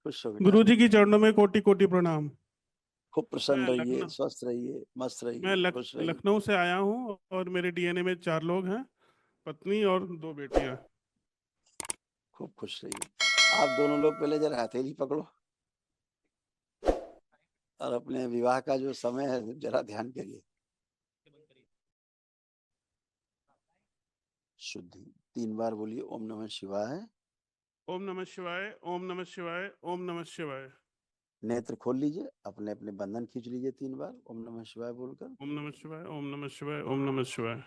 खुश हो बेटा। गुरु जी की चरणों में कोटि कोटि प्रणाम। खूब प्रसन्न मैं रहिए, लखनऊ स्वस्थ रहिए, मस्त मैं रहिए, खुश रहिए। लखनऊ से आया हूँ और मेरे डीएनए में 4 लोग हैं, पत्नी और 2 बेटियां। खूब खुश रहिए। आप दोनों लोग पहले जरा हथेली पकड़ो और अपने विवाह का जो समय है जरा ध्यान करिए। शुद्धि 3 बार बोलिए, ओम नमः शिवाय। ओम नमः शिवाय, ओम नमः शिवाय, ओम नमः शिवाय। नेत्र खोल लीजिए, अपने अपने बंधन खींच लीजिए 3 बार ओम नमः शिवाय बोलकर। ओम नमः शिवाय, ओम नमः शिवाय, ओम नमः शिवाय।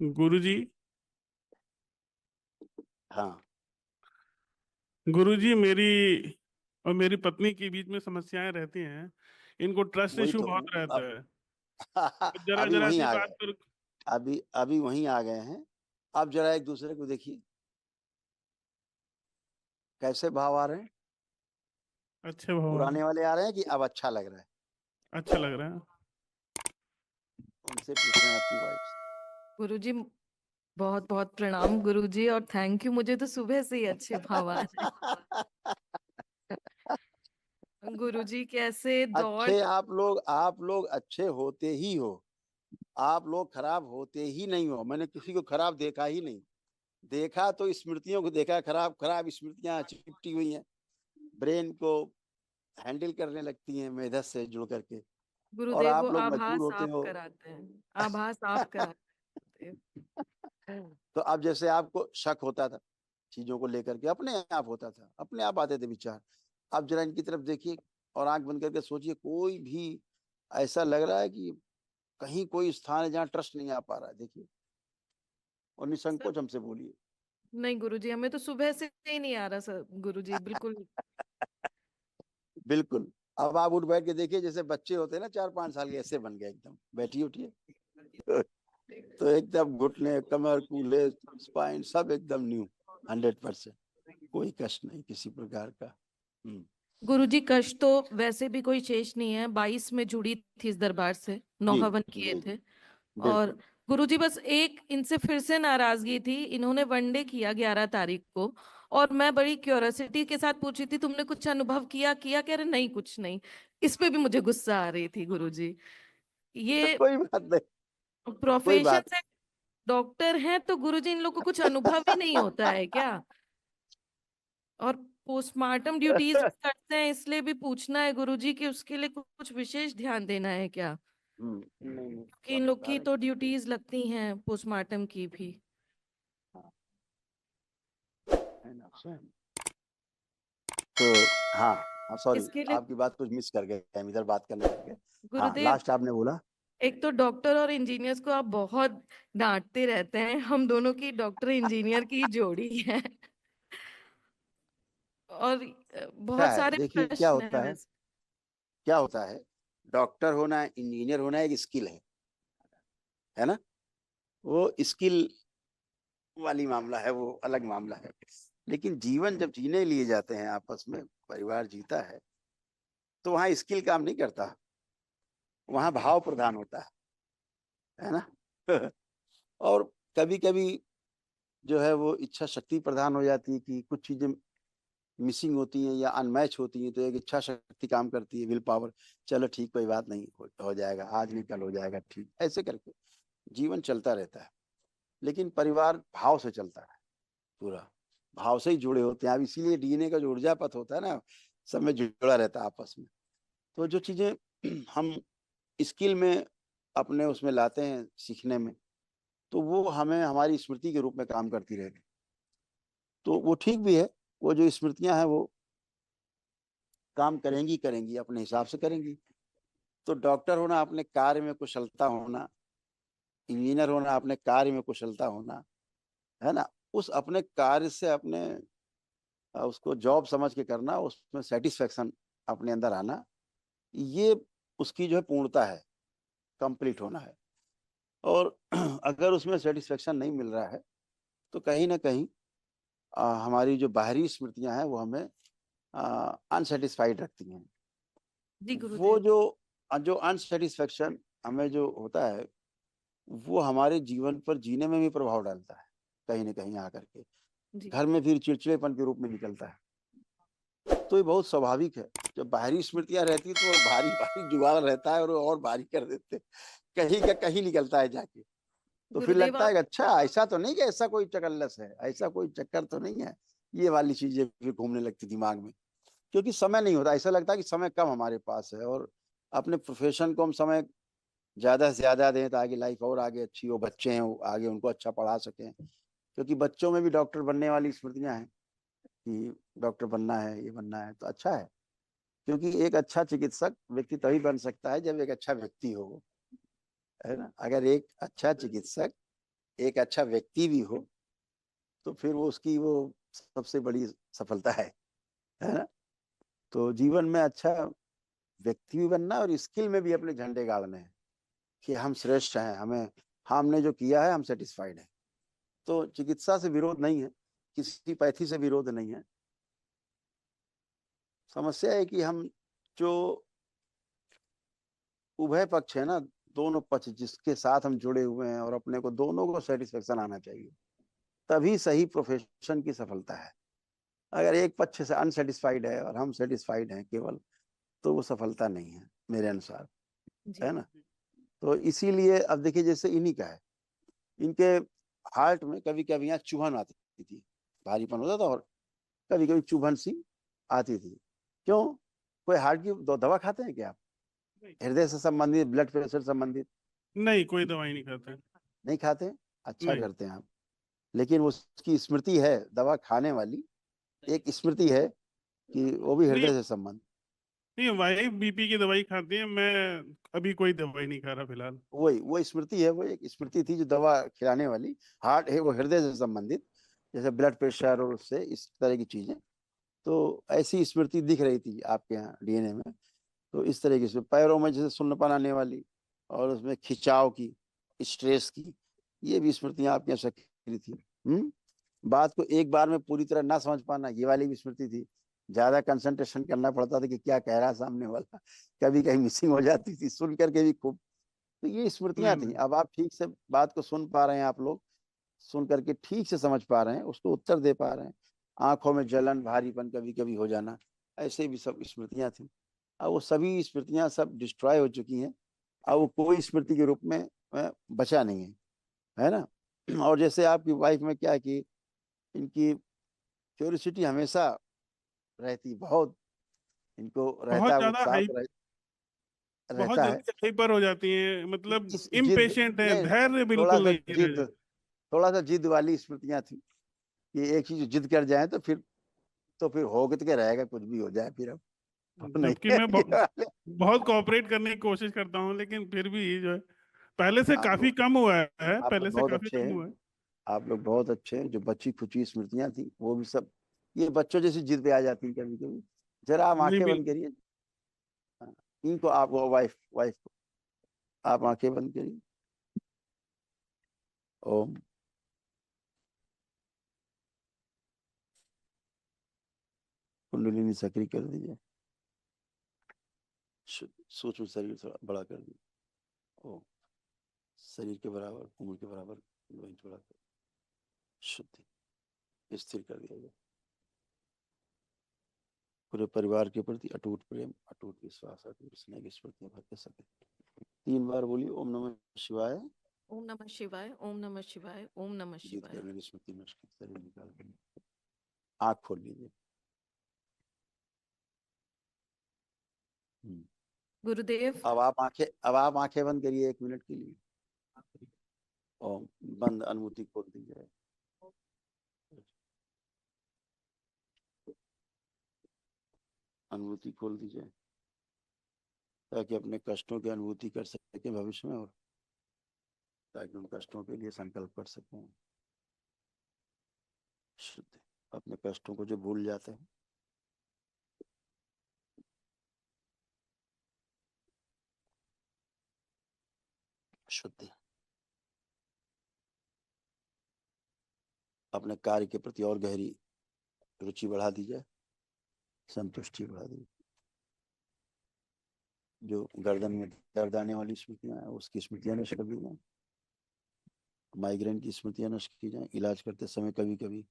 गुरु जी, हाँ, गुरु जी, मेरी और मेरी पत्नी के बीच में समस्याएं रहती हैं। इनको ट्रस्ट वही इशू तो। बहुत रहता अब है। जरा अभी जरा वहीं सी आ बात गए। पर। अभी अभी वहीं आ गए हैं। अब जरा एक दूसरे को देखिए, कैसे भाव आ रहे हैं। अच्छे भगवान। पुराने वाले आ रहे हैं कि अब अच्छा लग रहा है। अच्छा लग रहा है। उनसे पूछ रहे हैं आपकी वाइफ से। गुरुजी, बहुत बहुत प्रणाम गुरुजी, और थैंक यू। मुझे तो सुबह से ही अच्छे भाव आ रहे हैं। गुरुजी कैसे दौड़। अच्छे आप लोग अच्छे होते ही हो। आप लोग खराब होते ही नहीं हो। मैंने किसी को खराब देखा ही नहीं। देखा तो स्मृतियों को देखा, खराब खराब स्मृतियां चिपटी हुई हैं, ब्रेन को हैंडल करने लगती हैं मेधस से जुड़ करके। और गुरुदेव वो आप लोग मजबूर आभास होते आप हो। कराते हैं, आभास आप कराते हैं। तो अब जैसे आपको शक होता था चीजों को लेकर के, अपने आप होता था, अपने आप आते थे विचार। अब जरा इनकी तरफ देखिए और आंख बंद करके सोचिए, कोई भी ऐसा लग रहा है कि कहीं कोई स्थान है जहाँ ट्रस्ट नहीं आ पा रहा है। देखिए और सर, निसंकोच हमसे बोलिए। नहीं गुरुजी, हमें तो सुबह से ही नहीं आ रहा सर। गुरुजी बिल्कुल। बिल्कुल। अब आप उठ बैठ के देखिए, जैसे बच्चे होते हैं ना 4-5 साल के, ऐसे बन गए एकदम। बैठिए उठिए। तो एकदम घुटने, कमर, कूल्हे, स्पाइन सब एकदम न्यू, 100%। कोई कष्ट नहीं किसी प्रकार का। गुरुजी, कष्ट तो वैसे भी कोई शेष नहीं है। 22 में जुड़ी थी इस दरबार से, 9 जी हवन किए जी, थे। और बिल्कुल। गुरुजी बस एक इनसे फिर से नाराजगी थी। इन्होंने वनडे किया 11 तारीख को, और मैं बड़ी क्यूरियोसिटी के साथ पूछी थी तुमने कुछ अनुभव किया किया, कह रहे नहीं कुछ नहीं। इस पे भी मुझे गुस्सा आ रही थी गुरुजी। ये कोई बात नहीं, कोई प्रोफेशन बात। से डॉक्टर हैं तो गुरुजी इन लोग को कुछ अनुभव ही नहीं होता है क्या? और पोस्टमार्टम ड्यूटीज करते हैं, इसलिए भी पूछना है गुरुजी कि उसके लिए कुछ विशेष ध्यान देना है क्या? नहीं नहीं, कि आप इन लोग बता की रहे तो ड्यूटीज लगती हैं पोस्टमार्टम की भी। हैं। है ना, स्वयं। तो हाँ हाँ, सॉरी, इसके लिए आपकी बात कुछ मिस कर गए, हम इधर बात करने लग गए। हाँ, गुरुदेव, लास्ट आपने बोला। एक तो डॉक्टर और इंजीनियर्स को आप बहुत डांटते रहते हैं। हम दोनों की डॉक्टर इंजीनियर की जोड़ी है। और क्या बहुत है, सारे देखिए क्या प्रश्न होता है है, वैसे। क्या होता है। डॉक्टर होना, इंजीनियर होना एक स्किल है ना। वो स्किल वाली मामला है, वो अलग मामला है। लेकिन जीवन जब जीने लिए जाते हैं, आपस में परिवार जीता है, तो वहाँ स्किल काम नहीं करता, वहाँ भाव प्रधान होता है ना। और कभी कभी जो है वो इच्छा शक्ति प्रधान हो जाती है कि कुछ चीजें मिसिंग होती हैं या अनमैच होती हैं, तो एक इच्छा शक्ति काम करती है, विल पावर। चलो ठीक, कोई बात नहीं, हो जाएगा, आज नहीं कल हो जाएगा, ठीक, ऐसे करके जीवन चलता रहता है। लेकिन परिवार भाव से चलता है, पूरा भाव से ही जुड़े होते हैं। अब इसीलिए डीएनए का जो ऊर्जा पथ होता है ना, सब में जुड़ा रहता है आपस में। तो जो चीजें हम स्किल में अपने उसमें लाते हैं सीखने में, तो वो हमें हमारी स्मृति के रूप में काम करती रहेगी। तो वो ठीक भी है। वो जो स्मृतियां हैं वो काम करेंगी करेंगी, अपने हिसाब से करेंगी। तो डॉक्टर होना अपने कार्य में कुशलता होना, इंजीनियर होना अपने कार्य में कुशलता होना, है ना। उस अपने कार्य से अपने उसको जॉब समझ के करना, उसमें सेटिस्फेक्शन अपने अंदर आना, ये उसकी जो है पूर्णता है, कंप्लीट होना है। और अगर उसमें सेटिस्फेक्शन नहीं मिल रहा है, तो कहीं ना कहीं हमारी जो बाहरी स्मृतियां हैं वो हमें अनसेटिस्फाइड रखती हैं। जी वो गुरुदेव। जो जो अनसेटिस्फेक्शन हमें जो होता है, वो हमारे जीवन पर जीने में भी प्रभाव डालता है, कहीं ना कहीं आकर के जी घर में फिर चिड़चिड़ेपन के रूप में निकलता है। तो ये बहुत स्वाभाविक है। जब बाहरी स्मृतियां रहती तो भारी भारी जुगाड़ रहता है और भारी कर देते, कहीं का कहीं निकलता है जाके। तो फिर गुरुदेव लगता है कि अच्छा ऐसा तो नहीं कि ऐसा कोई चकल्लस है, ऐसा कोई चक्कर तो नहीं है। ये वाली चीजें फिर घूमने लगती दिमाग में, क्योंकि समय नहीं होता। ऐसा लगता है कि समय कम हमारे पास है और अपने प्रोफेशन को हम समय ज्यादा से ज्यादा दें ताकि लाइफ और आगे अच्छी हो, बच्चे हैं वो आगे उनको अच्छा पढ़ा सकें। क्योंकि बच्चों में भी डॉक्टर बनने वाली स्मृतियां हैं कि डॉक्टर बनना है, ये बनना है, तो अच्छा है। क्योंकि एक अच्छा चिकित्सक व्यक्ति तभी बन सकता है जब एक अच्छा व्यक्ति हो, है ना। अगर एक अच्छा चिकित्सक एक अच्छा व्यक्ति भी हो तो फिर वो उसकी वो सबसे बड़ी सफलता है ना। तो जीवन में अच्छा व्यक्ति भी बनना और स्किल में भी अपने झंडे गाड़ने हैं कि हम श्रेष्ठ हैं, हमें हमने जो किया है हम सेटिस्फाइड हैं। तो चिकित्सा से विरोध नहीं है, किसी पैथी से विरोध नहीं है। समस्या है कि हम जो उभय पक्ष है ना, दोनों पक्ष जिसके साथ हम जुड़े हुए हैं और अपने को दोनों को सेटिस्फेक्शन आना चाहिए, तभी सही प्रोफेशन की सफलता है। अगर एक पक्ष से अनसेटिस्फाइड है और हम सेटिस्फाइड हैं केवल, तो वो सफलता नहीं है मेरे अनुसार, है ना। तो इसीलिए अब देखिए जैसे इन्हीं का है, इनके हार्ट में कभी कभी यहाँ चुभन आती थी, भारीपन होता था और कभी कभी चुभन सी आती थी। क्यों? कोई हार्ट की दवा खाते हैं क्या आप? हृदय से संबंधित, ब्लड प्रेशर संबंधित? नहीं, कोई दवाई नहीं खाते। नहीं खाते? अच्छा नहीं। करते हैं आप। लेकिन उसकी स्मृति है दवा खाने वाली, एक स्मृति है कि वो भी नहीं, हृदय से संबंध। नहीं, वाइफ बीपी की दवाई खाती है, मैं अभी कोई दवाई नहीं खा रहा फिलहाल। वही वो स्मृति है, वो एक स्मृति थी जो दवा खिलाने वाली। हार्ट है वो हृदय से संबंधित, जैसे ब्लड प्रेशर और उससे इस तरह की चीजें। तो ऐसी स्मृति दिख रही थी आपके यहाँ डीएनए में। तो इस तरीके से पैरों में जैसे सुन्नपन आने वाली और उसमें खिंचाव की, स्ट्रेस की, ये भी स्मृतियां आपके यहाँ सक्रिय थी। बात को एक बार में पूरी तरह ना समझ पाना, ये वाली भी स्मृति थी। ज्यादा कंसंट्रेशन करना पड़ता था कि क्या कह रहा सामने वाला, कभी कहीं मिसिंग हो जाती थी, सुन करके भी खूब। तो ये स्मृतियां थी। नहीं, अब आप ठीक से बात को सुन पा रहे हैं, आप लोग सुन करके ठीक से समझ पा रहे हैं, उसको उत्तर दे पा रहे हैं। आंखों में जलन, भारीपन कभी कभी हो जाना, ऐसे भी सब स्मृतियां थी। अब वो सभी स्मृतियां सब डिस्ट्रॉय हो चुकी हैं। अब वो कोई स्मृति के रूप में बचा नहीं है ना। और जैसे आपकी वाइफ में क्या है कि इनकी क्यूरियोसिटी हमेशा रहती, बहुत इनको रहता बहुत है, ज्यादा उत्साह हाई, तो बहुत रहता है। जल्दी हाइपर हो जाती है, मतलब इस जिद, इम्पेशेंट है, नहीं, धैर्य थोड़ा बिल्कुल सा नहीं रह जिद, जाता। थोड़ा सा जिद वाली स्मृतियां थी कि एक चीज जिद कर जाए तो फिर हो के रहेगा, कुछ भी हो जाए फिर अब नहीं जबकि है मैं ये वाले। बहुत कोऑपरेट करने की कोशिश करता हूँ, लेकिन फिर भी जो है पहले से आप काफी लोग कम हुआ है, आप पहले लोग से बहुत काफी अच्छे कम हैं, हुआ है। आप लोग बहुत अच्छे हैं। जो बच्ची खुची स्मृतियां थी वो भी सब ये बच्चों जैसी जिद पे आ जाती है कभी कभी। जरा आप नहीं आंखें बिल बंद करिए। हाँ, इनको आप वो वाइफ वाइफ को आप आंखें बंद करिए। ओम। कुंडलिनी सक्रिय कर दीजिए। सूक्ष्म शरीर थोड़ा बड़ा कर दीजिए। ओम। शरीर के बराबर, उम्र के बराबर वही थोड़ा कर, शुद्धि स्थिर कर दिया जाए। पूरे परिवार के प्रति अटूट प्रेम, अटूट विश्वास, अटूट स्नेह की स्मृतियां भर के सके। 3 बार बोलिए ओम नमः शिवाय। ओम नमः शिवाय, ओम नमः शिवाय, ओम नमः जिद शिवाय। करने की स्मृति नष्ट की, शरीर निकाल कर आँख खोल लीजिए। गुरुदेव, अब आप आंखें बंद करिए 1 मिनट के लिए। ओम। बंद, अनुभूति खोल दीजिए। अनुभूति खोल दीजिए ताकि अपने कष्टों की अनुभूति कर सके भविष्य में, और ताकि उन कष्टों के लिए संकल्प कर सकें। शुद्ध, अपने कष्टों को जो भूल जाते हैं। शुद्ध, अपने कार्य के प्रति और गहरी रुचि बढ़ा दीजिए, संतुष्टि बढ़ा दीजिए। जो गर्दन में दर्द आने वाली स्मृतियां हैं उसकी स्मृतियां नष्ट कर दी जाए। माइग्रेन की स्मृतियां नष्ट की जाए। इलाज करते समय कभी कभी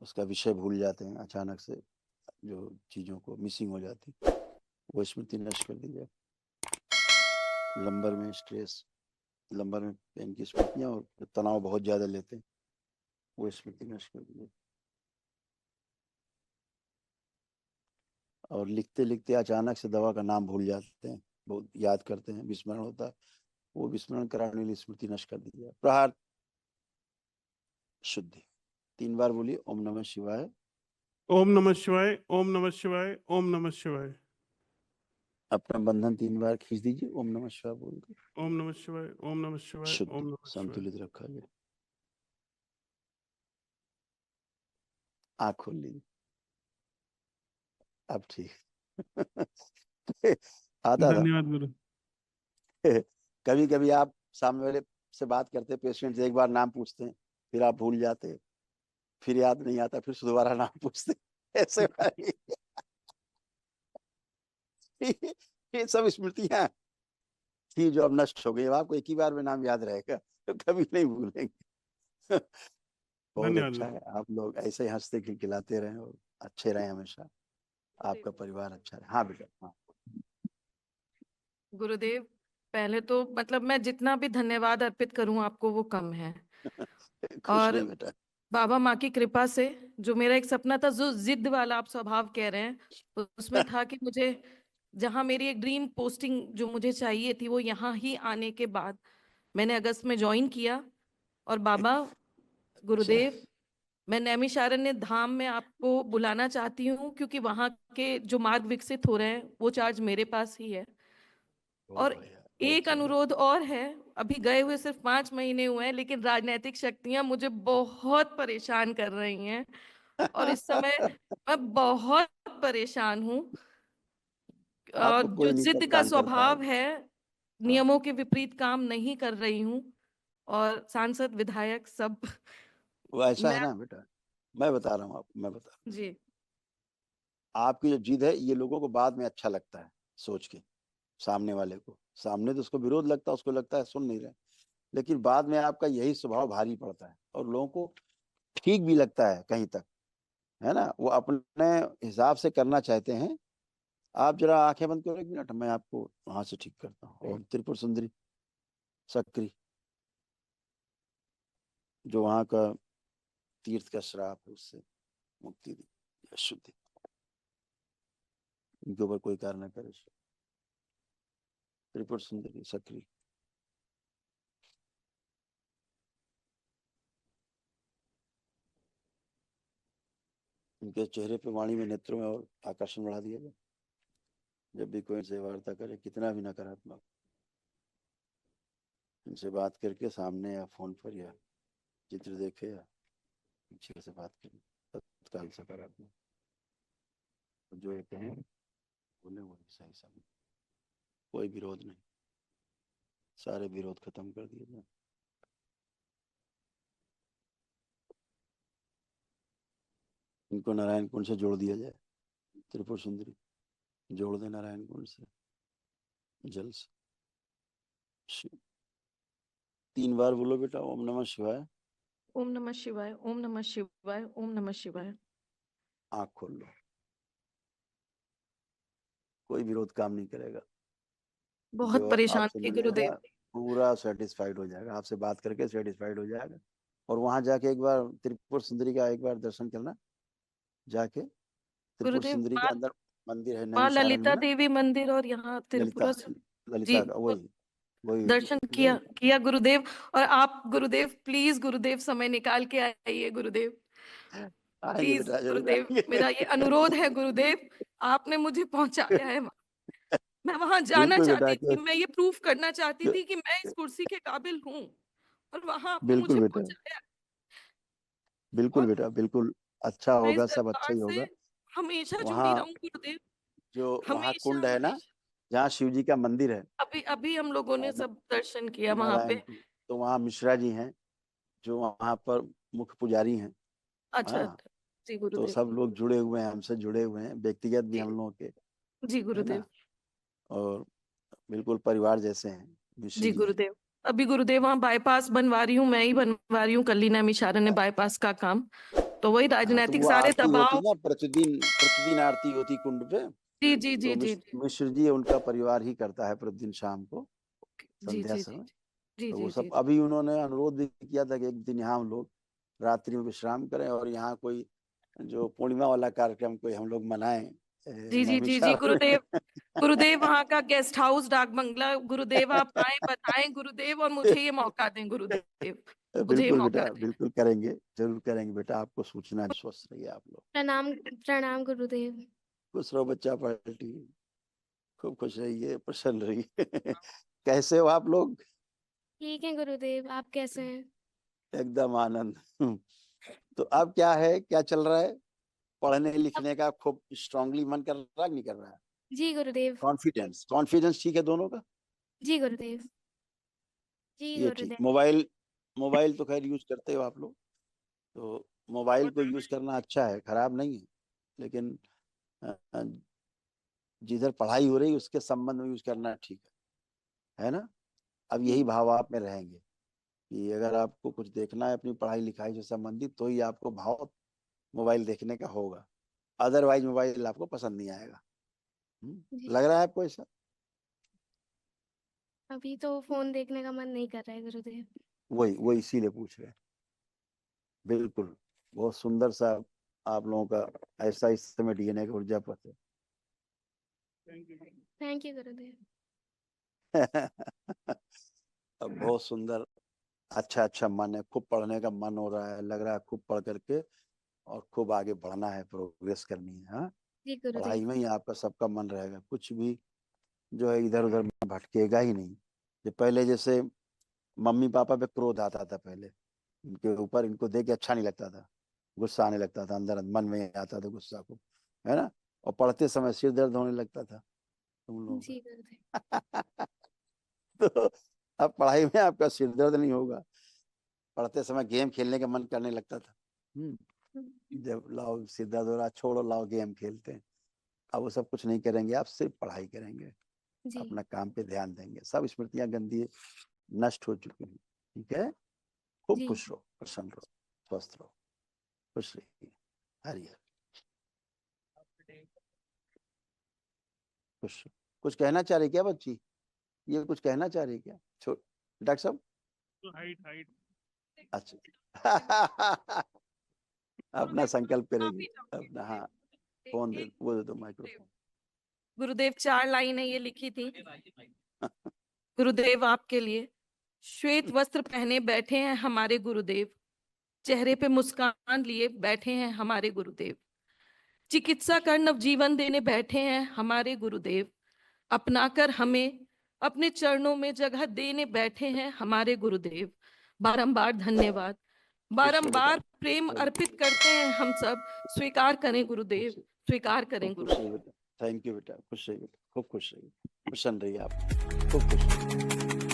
उसका विषय भूल जाते हैं अचानक से, जो चीजों को मिसिंग हो जाती, वो स्मृति नष्ट कर दी जाए। लंबर में स्ट्रेस, लंबर में पेन की स्मृतियां और तनाव बहुत ज्यादा लेते हैं, वो स्मृति नष्ट कर दी जाए। और लिखते लिखते अचानक से दवा का नाम भूल जाते हैं, बहुत याद करते हैं, विस्मरण होता है, वो विस्मरण कराने के लिए स्मृति नष्ट कर दी जाए। प्रहार शुद्धि 3 बार बोलिए, ओम नमः शिवाय, ओम नमः शिवाय, ओम नमः शिवाय, ओम नमः शिवाय। अपना बंधन 3 बार खींच दीजिए, ओम नमः शिवाय बोलकर। ओम नमः शिवाय, ओम नमः शिवाय, शुद्ध ओम नमः शिवाय। संतुलित रखा जाए। आँख खोल लीजिए, अब ठीक आता था। धन्यवाद गुरु। कभी कभी आप सामने वाले से बात करते, पेशेंट से एक बार नाम पूछते हैं, फिर आप भूल जाते, फिर याद नहीं आता, फिर दोबारा नाम पूछते, ऐसे वाली ये सब स्मृतियां थी जो अब नष्ट हो गई। अब आपको एक ही बार में नाम याद रहेगा, तो कभी नहीं भूलेंगे। बहुत धन्यवाद अच्छा गुरु। है, आप लोग ऐसे ही हंसते खिलखिलाते रहें और अच्छे रहें हमेशा, आपका परिवार अच्छा रहे। हाँ बेटा, हाँ गुरुदेव, पहले तो मतलब मैं जितना भी धन्यवाद अर्पित करूं आपको वो कम है। खुश और नहीं बेटा। बाबा माँ की कृपा से जो मेरा एक सपना था, जो जिद वाला आप स्वभाव कह रहे हैं, उसमें था कि मुझे जहां मेरी एक ड्रीम पोस्टिंग जो मुझे चाहिए थी वो यहाँ ही आने के बाद मैंने अगस्त में ज्वाइन किया। और बाबा अच्छा, गुरुदेव, मैं नैमिषारण्य धाम में आपको बुलाना चाहती हूँ, क्योंकि वहां के जो मार्ग विकसित हो रहे हैं वो चार्ज मेरे पास ही है। बहुत और बढ़िया, बहुत एक सुंदर। अनुरोध और है, अभी गए हुए सिर्फ 5 महीने हुए हैं, लेकिन राजनीतिक शक्तियां मुझे बहुत परेशान कर रही हैं और इस समय मैं बहुत परेशान हूँ। और आपको जो कोई नहीं जिद का परेशान कर स्वभाव पाएगा। है, हाँ, नियमों के विपरीत काम नहीं कर रही हूँ। और सांसद विधायक सब वो ऐसा है मैं ना बेटा, मैं बता रहा हूँ आपको, मैं बता रहा हूँ, जी आपकी जो जिद है ये लोगों को बाद में अच्छा लगता है सोच के, सामने वाले को, सामने तो उसको विरोध लगता है, उसको लगता है सुन नहीं रहे, लेकिन बाद में आपका यही स्वभाव भारी पड़ता है और लोगों को ठीक भी लगता है कहीं तक, है ना, वो अपने हिसाब से करना चाहते हैं। आप जरा आंखें बंद करो 1 मिनट, मैं आपको वहां से ठीक करता हूँ। ओम त्रिपुर सुंदरी सक्री, जो वहां का तीर्थ का श्राप है उससे मुक्ति दी, शुद्धि, इनके ऊपर कोई कार्य न करे। त्रिपुर सुंदरी सक्री, इनके चेहरे पे, वाणी में, नेत्रों में और आकर्षण बढ़ा दिया जाए। जब भी कोई इनसे वार्ता करे, कितना भी नकारात्मक, इनसे बात करके सामने या फोन पर या चित्र देखे या पीछे से बात करें, तत्काल सकारात्मक, जो ये कहें बोले वही सही समय, कोई विरोध नहीं, सारे विरोध खत्म कर दिए जाए। इनको नारायण कुंड से जोड़ दिया जाए, त्रिपुर सुंदरी जोड़ दे नारायण कुंड से, जल से। 3 बार बोलो बेटा, ओम नमः शिवाय। ओम नमः शिवाय, ओम नमः शिवाय, ओम नमः शिवाय। आँख खोल लो, कोई विरोध काम नहीं करेगा, बहुत जो परेशान आपसे थी मिलेगा गुरुदेव। पूरा सेटिस्फाइड हो जाएगा, आपसे बात करके सेटिस्फाइड हो जाएगा। और वहां जाके एक बार त्रिपुर सुंदरी का एक बार दर्शन करना, जाके त्रिपुर गुरुदेव, सुंदरी के अंदर मंदिर है माँ नैमिषारण्य में ललिता ना, देवी मंदिर और यहाँ ललिता, त्रिपुरा से जी ललिता का वही वही दर्शन किया नहीं, किया गुरुदेव। और आप गुरुदेव, प्लीज गुरुदेव समय निकाल के आइए गुरुदेव। आएंगे प्लीज बेटा, जरूर गुरुदेव, आएंगे। मेरा ये अनुरोध है गुरुदेव, आपने मुझे पहुंचाया है वहाँ। मैं वहां जाना बिल्कुल बेटा, चाहती थी, मैं ये प्रूफ करना चाहती थी कि मैं इस कुर्सी के काबिल हूँ, और वहां आपने बिल्कुल मुझे बेटा, पहुंचाया। बिल्कुल और बेटा, बिल्कुल अच्छा मैं इस होगा, सब अच्छा दरबार ही से होगा। हमेशा जुड़ी वहाँ रहूं गुरुदेव, जो वहाँ हमेशा कुंड है ना, हमेशा। जहाँ शिव जी का मंदिर है अभी अभी हम लोगों ने ना, सब दर्शन किया वहां नारायण पे। कुंड, तो वहाँ मिश्रा जी हैं जो वहाँ पर मुख्य पुजारी हैं। अच्छा हाँ, अच्छा। जी तो गुरुदेव। सब लोग जुड़े हुए हैं, हमसे जुड़े हुए हैं, व्यक्तिगत भी जी हम लोगों के, जी है गुरुदेव। ना, और बिल्कुल परिवार जैसे हैं मिश्री जी जी हैं। गुरुदेव। अभी गुरुदेव वहाँ बाईपास बनवा रही हूँ, मैं ही बनवा रही हूँ, कल्ली नैमिषारण्य बाईपास का काम। तो वही हाँ, तो राजनीतिक वो सारे आरती होती दबाव। ना, प्रतिदिन प्रतिदिन आरती होती कुंड पे। जी जी तो जी जी मिश्र जी उनका परिवार ही करता है प्रतिदिन शाम को जी संध्या जी समय। जी तो जी वो जी सब अभी उन्होंने अनुरोध भी किया था कि एक दिन यहाँ हम लोग रात्रि में विश्राम करें और यहाँ कोई जो पूर्णिमा वाला कार्यक्रम कोई हम लोग मनाएं जी जी जी जी नैमिषारण्य गुरुदेव, गुरुदेव वहाँ का गेस्ट हाउस डाक बंगला, गुरुदेव आप आए बताएं गुरुदेव, और मुझे ये मौका दें गुरुदेव, मुझे ये बिल्कुल मौका बेटा, दें। बिल्कुल करेंगे, जरूर करेंगे बेटा। आपको सूचना है, स्वस्थ रहिए आप लोग। प्रणाम प्रणाम गुरुदेव। खुश रहो बच्चा, पलटी खूब खुश रहिए, प्रसन्न रहिए। कैसे हो आप लोग? ठीक है गुरुदेव, आप कैसे हैं? एकदम आनंद। तो अब क्या है, क्या चल रहा है? पढ़ने लिखने का खूब स्ट्रांगली मन कर रहा है कि नहीं कर रहा है? जी गुरुदेव। कॉन्फिडेंस कॉन्फिडेंस ठीक है दोनों का? जी गुरुदेव। जी ये ठीक। गुरुदेव। मोबाइल मोबाइल तो खैर यूज करते हो आप लोग, तो मोबाइल को यूज करना अच्छा है, खराब नहीं है, लेकिन अ, जिधर पढ़ाई हो रही उसके संबंध में यूज करना ठीक है ना? अब यही भाव आप में रहेंगे कि अगर आपको कुछ देखना है अपनी पढ़ाई लिखाई से संबंधित, तो ही आपको भाव मोबाइल देखने का होगा, अदरवाइज मोबाइल आपको पसंद नहीं आएगा। जी। लग रहा है आपको ऐसा? अभी तो फोन देखने का मन नहीं कर रहा है गुरुदेव। वही वही इसीलिए पूछ रहे हैं। बिल्कुल, बहुत सुंदर सा आप लोगों का ऐसा इस समय डीएनए का ऊर्जा पथ है। थैंक यू गुरुदेव। अब बहुत सुंदर, अच्छा अच्छा मन है, खूब पढ़ने का मन हो रहा है, लग रहा है खूब पढ़ करके और खूब आगे बढ़ना है, प्रोग्रेस करनी है। हाँ, जी गुरुदेव। पढ़ाई में ही आपका सबका मन रहेगा, कुछ भी जो है इधर उधर भटकेगा ही नहीं। जो पहले जैसे मम्मी पापा पे क्रोध आता था पहले, इनके ऊपर, इनको देख के अच्छा नहीं लगता था, गुस्सा आने लगता था, अंदर मन में आता था गुस्सा को, है ना? और पढ़ते समय सिर दर्द होने लगता था तुम लोगों जी गुरुदेव। का। तो अब पढ़ाई में आपका सिर दर्द नहीं होगा, पढ़ते समय गेम खेलने का मन करने लगता था। जब लाओ सिर दर्द हो रहा, छोड़ो, लाओ गेम खेलते हैं। अब वो सब कुछ नहीं करेंगे, आप सिर्फ पढ़ाई करेंगे, जी अपना काम पे ध्यान देंगे, सब स्मृतियां गंदी नष्ट हो चुकी हैं। ठीक है, खूब जी। खुश रहो, प्रसन्न रहो, स्वस्थ रहो, खुश रहिए। हरिहर खुश। कुछ कहना चाह रही क्या बच्ची? ये कुछ कहना चाह रही क्या? डॉक्टर साहब? हाइट हाइट अच्छा। अपना संकल्प करेगी अपना। हाँ, फोन दे, वो दे दो माइक्रोफोन। गुरुदेव 4 लाइनें ये लिखी थी गुरुदेव आपके लिए। श्वेत वस्त्र पहने बैठे हैं हमारे गुरुदेव, चेहरे पे मुस्कान लिए बैठे हैं हमारे गुरुदेव, चिकित्सा कर नवजीवन देने बैठे हैं हमारे गुरुदेव, अपनाकर हमें अपने चरणों में जगह देने बैठे हैं हमारे गुरुदेव। बारंबार धन्यवाद, बारंबार प्रेम अर्पित करते हैं हम सब। स्वीकार करें गुरुदेव, स्वीकार करें खुश गुरुदेव। रहिए बेटा, थैंक यू बेटा, खुश रहिए बेटा, खूब खुश रहिए, प्रसन्न रहिए आप, खूब खुश रहिए।